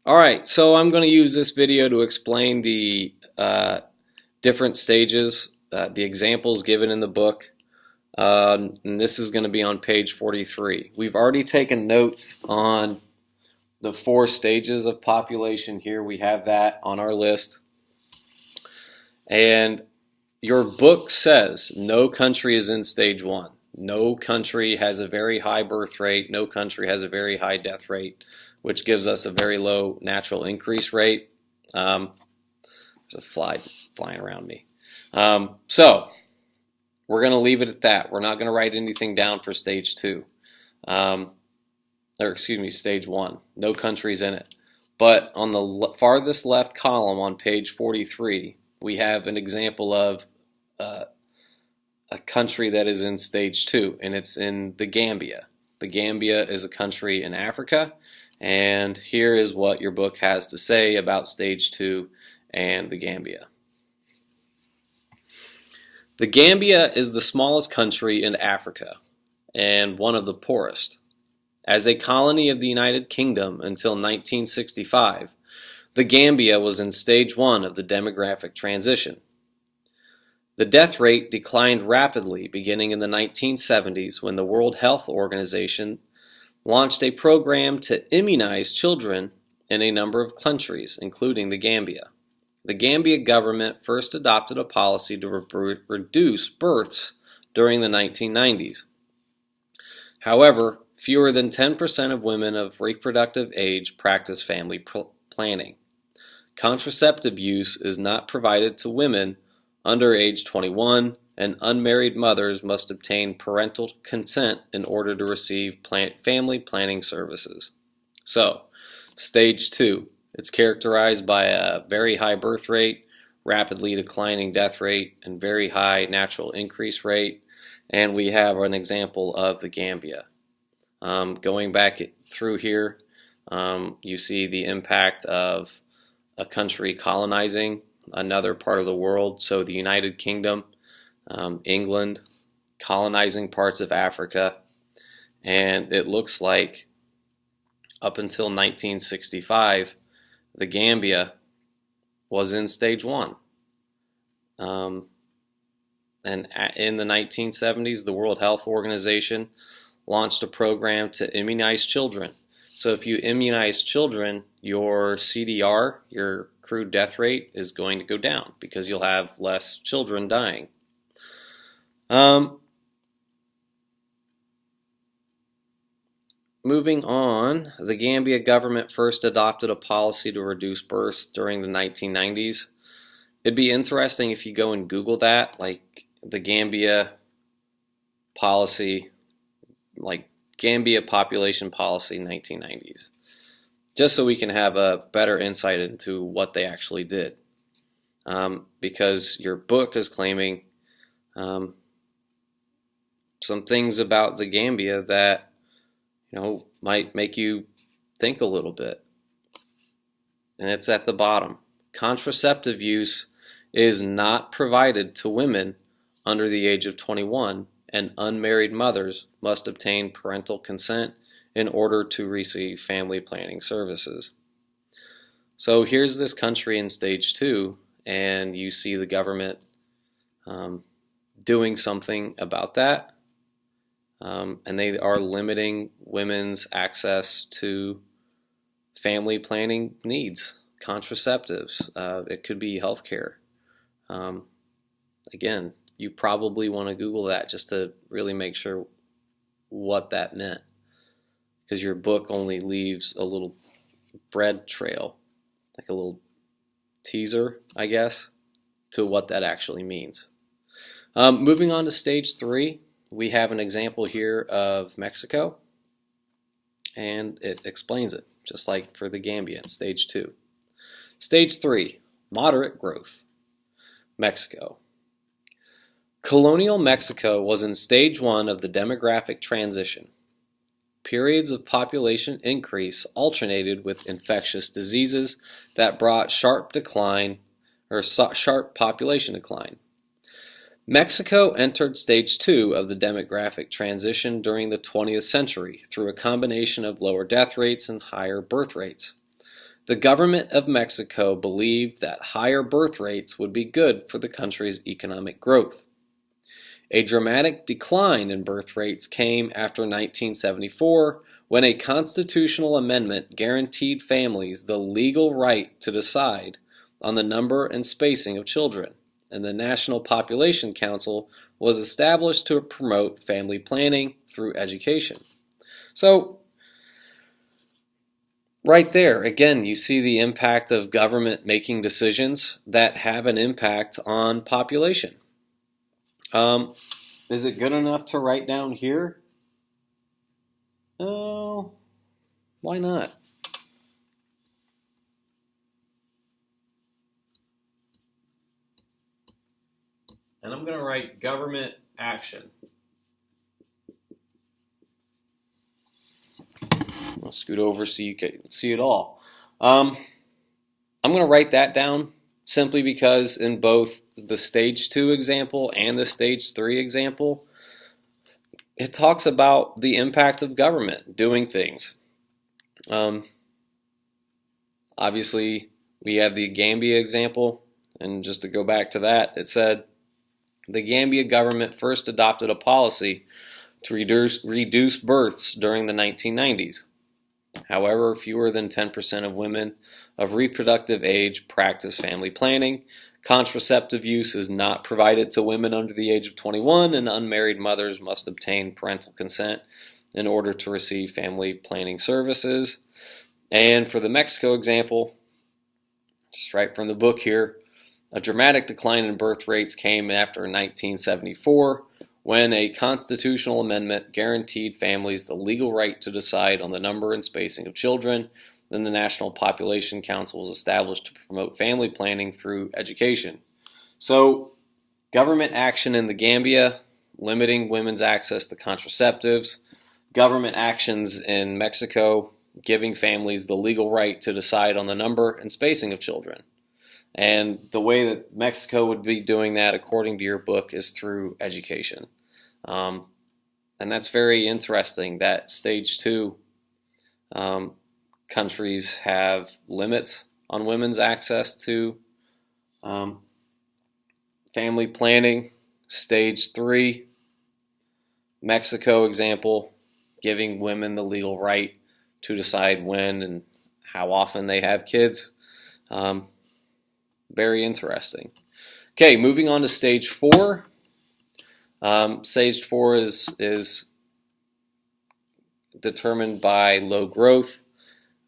Alright, so I'm going to use this video to explain the different stages, the examples given in the book, and this is going to be on page 43. We've already taken notes on the 4 stages of population here. We have that on our list. And your book says no country is in stage 1. No country has a very high birth rate. No country has a very high death rate, which gives us a very low natural increase rate. There's a fly flying around me. So we're going to leave it at that. We're not going to write anything down for stage 2. Stage 1. No countries in it. But on the farthest left column on page 43, we have an example of a country that is in stage 2, and it's in the Gambia. The Gambia is a country in Africa, and here is what your book has to say about stage 2 and the Gambia. The Gambia is the smallest country in Africa and one of the poorest. As a colony of the United Kingdom until 1965, the Gambia was in stage 1 of the demographic transition. The death rate declined rapidly beginning in the 1970s when the World Health Organization launched a program to immunize children in a number of countries, including the Gambia. The Gambia government first adopted a policy to reduce births during the 1990s. However, fewer than 10% of women of reproductive age practice family planning. Contraceptive use is not provided to women under age 21, and unmarried mothers must obtain parental consent in order to receive family planning services. So, stage 2. It's characterized by a very high birth rate, rapidly declining death rate, and very high natural increase rate. And we have an example of the Gambia. Going back through here, you see the impact of a country colonizing another part of the world. So the United Kingdom, England, colonizing parts of Africa, and it looks like up until 1965, the Gambia was in stage 1. And in the 1970s, the World Health Organization launched a program to immunize children. So if you immunize children, your CDR, your crude death rate, is going to go down because you'll have less children dying. Moving on, the Gambia government first adopted a policy to reduce births during the 1990s. It'd be interesting if you go and Google that, like the Gambia policy, like Gambia population policy 1990s, just so we can have a better insight into what they actually did. Because your book is claiming some things about the Gambia that might make you think a little bit. And it's at the bottom. Contraceptive use is not provided to women under the age of 21, and unmarried mothers must obtain parental consent in order to receive family planning services. So here's this country in stage 2, and you see the government doing something about that. And they are limiting women's access to family planning needs, contraceptives. It could be healthcare. Again, you probably want to Google that just to really make sure what that meant, because your book only leaves a little bread trail, like a little teaser, I guess, to what that actually means. Moving on to stage 3. We have an example here of Mexico, and it explains it, just like for the Gambia in stage 2. Stage 3, moderate growth. Mexico. Colonial Mexico was in stage 1 of the demographic transition. Periods of population increase alternated with infectious diseases that brought sharp population decline. Mexico entered stage 2 of the demographic transition during the 20th century through a combination of lower death rates and higher birth rates. The government of Mexico believed that higher birth rates would be good for the country's economic growth. A dramatic decline in birth rates came after 1974, when a constitutional amendment guaranteed families the legal right to decide on the number and spacing of children, and the National Population Council was established to promote family planning through education. So, right there, again, you see the impact of government making decisions that have an impact on population. Is it good enough to write down here? Oh, why not? And I'm going to write government action. I'll scoot over so you can see it all. I'm going to write that down simply because in both the stage 2 example and the stage 3 example, it talks about the impact of government doing things. Obviously, we have the Gambia example, and just to go back to that, it said, the Gambia government first adopted a policy to reduce births during the 1990s. However, fewer than 10% of women of reproductive age practice family planning. Contraceptive use is not provided to women under the age of 21, and unmarried mothers must obtain parental consent in order to receive family planning services. And for the Mexico example, just right from the book here, a dramatic decline in birth rates came after 1974, when a constitutional amendment guaranteed families the legal right to decide on the number and spacing of children. Then the National Population Council was established to promote family planning through education. So, government action in the Gambia, limiting women's access to contraceptives. Government actions in Mexico, giving families the legal right to decide on the number and spacing of children. And the way that Mexico would be doing that, according to your book, is through education. And that's very interesting that stage 2 countries have limits on women's access to family planning. Stage 3, Mexico example, giving women the legal right to decide when and how often they have kids. Very interesting. Okay, moving on to stage 4. Stage 4 is determined by low growth.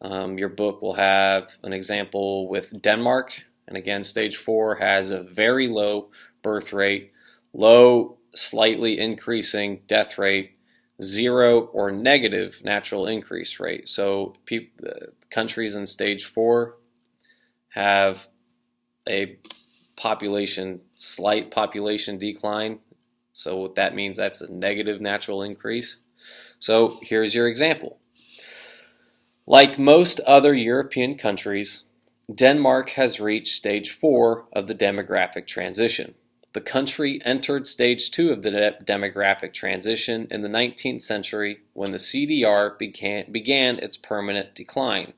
Your book will have an example with Denmark, and again, stage 4 has a very low birth rate, low, slightly increasing death rate, 0 or negative natural increase rate. So countries in stage 4 have a slight population decline. So what that means, that's a negative natural increase. So here's your example. Like most other European countries, Denmark has reached stage 4 of the demographic transition. The country entered stage 2 of the demographic transition in the 19th century when the CDR began its permanent decline.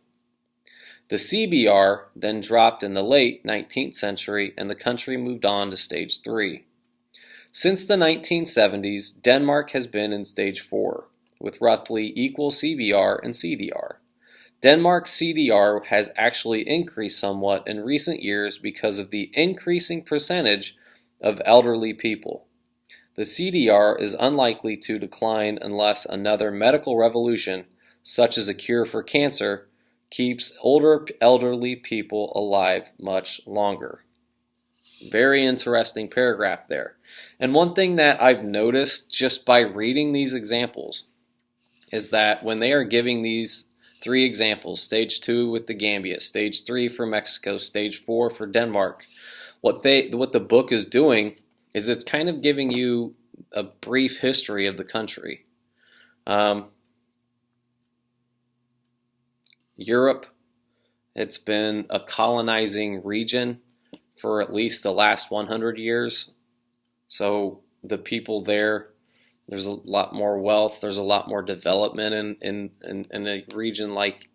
The CBR then dropped in the late 19th century, and the country moved on to stage 3. Since the 1970s, Denmark has been in stage 4, with roughly equal CBR and CDR. Denmark's CDR has actually increased somewhat in recent years because of the increasing percentage of elderly people. The CDR is unlikely to decline unless another medical revolution, such as a cure for cancer, keeps older elderly people alive much longer. Very interesting paragraph there. And one thing that I've noticed just by reading these examples is that when they are giving these 3 examples, stage 2 with the Gambia, stage 3 for Mexico, stage 4 for Denmark, what the book is doing is it's kind of giving you a brief history of the country. Europe, it's been a colonizing region for at least the last 100 years. So the people there's a lot more wealth, there's a lot more development in a region like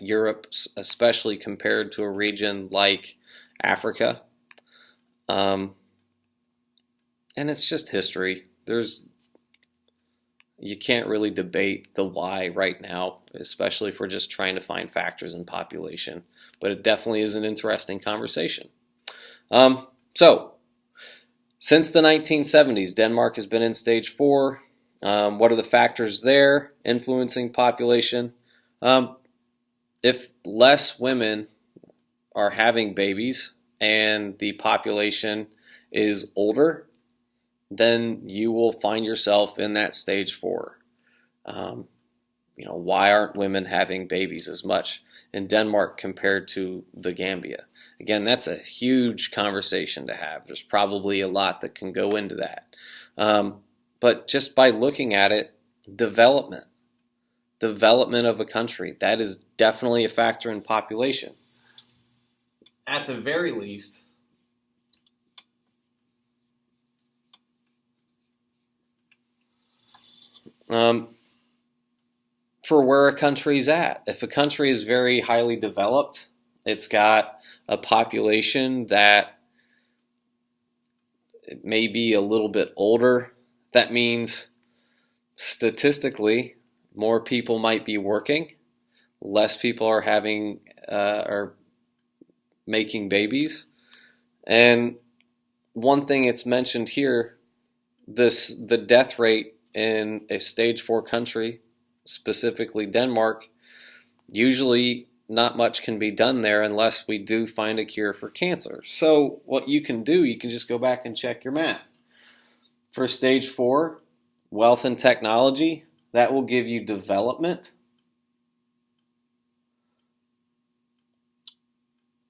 Europe, especially compared to a region like Africa. And it's just history. You can't really debate the why right now, especially if we're just trying to find factors in population. But it definitely is an interesting conversation. So, since the 1970s, Denmark has been in stage 4. What are the factors there influencing population? If less women are having babies and the population is older, then you will find yourself in that stage 4. Why aren't women having babies as much in Denmark compared to the Gambia? Again, that's a huge conversation to have. There's probably a lot that can go into that. But just by looking at it, development of a country, that is definitely a factor in population. At the very least, for where a country's at. If a country is very highly developed, it's got a population that may be a little bit older. That means statistically, more people might be working, less people are are making babies. And one thing it's mentioned here, the death rate in a stage 4 country, specifically Denmark, usually not much can be done there unless we do find a cure for cancer. So what you can do, you can just go back and check your math. For stage 4, wealth and technology, that will give you development.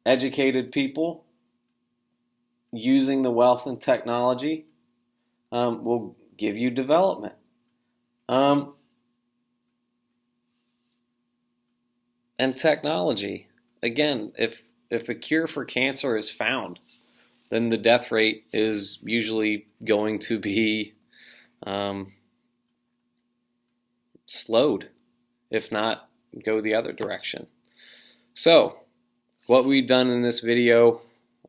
Educated people using the wealth and technology will give you development. And technology, again, if a cure for cancer is found, then the death rate is usually going to be slowed, if not go the other direction. So, what we've done in this video,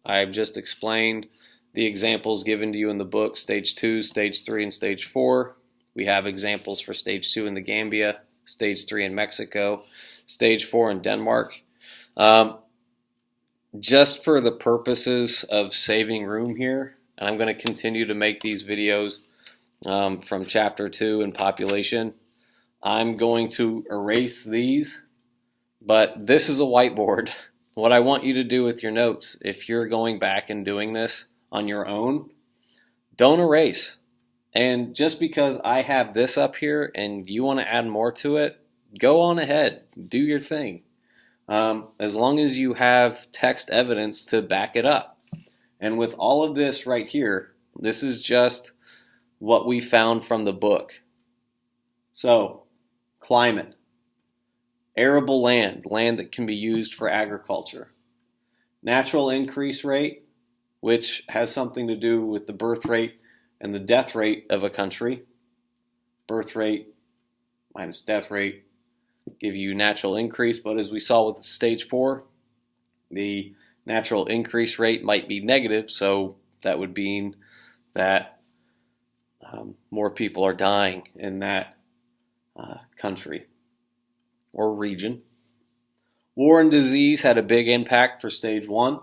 I've just explained the examples given to you in the book, stage 2, stage 3, and stage 4. We have examples for stage 2 in the Gambia, stage 3 in Mexico, stage 4 in Denmark. Just for the purposes of saving room here, and I'm going to continue to make these videos from chapter 2 in population, I'm going to erase these, but this is a whiteboard. What I want you to do with your notes, if you're going back and doing this on your own, don't erase. And just because I have this up here and you want to add more to it, go on ahead, do your thing. As long as you have text evidence to back it up. And with all of this right here, this is just what we found from the book. So, climate, arable land, land that can be used for agriculture, natural increase rate, which has something to do with the birth rate and the death rate of a country. Birth rate minus death rate give you natural increase, but as we saw with the stage 4, the natural increase rate might be negative, so that would mean that more people are dying in that country or region. War and disease had a big impact for stage 1.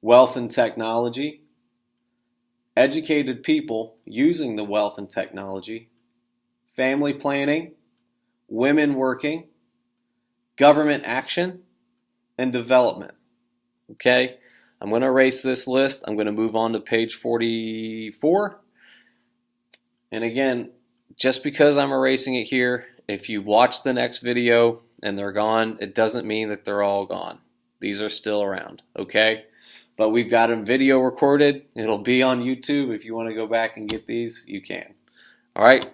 Wealth and technology, educated people using the wealth and technology, family planning, women working, government action, and development. Okay, I'm going to erase this list. I'm going to move on to page 44. And again, just because I'm erasing it here, if you watch the next video and they're gone, it doesn't mean that they're all gone. These are still around, okay? But we've got them video recorded. It'll be on YouTube. If you want to go back and get these, you can. All right.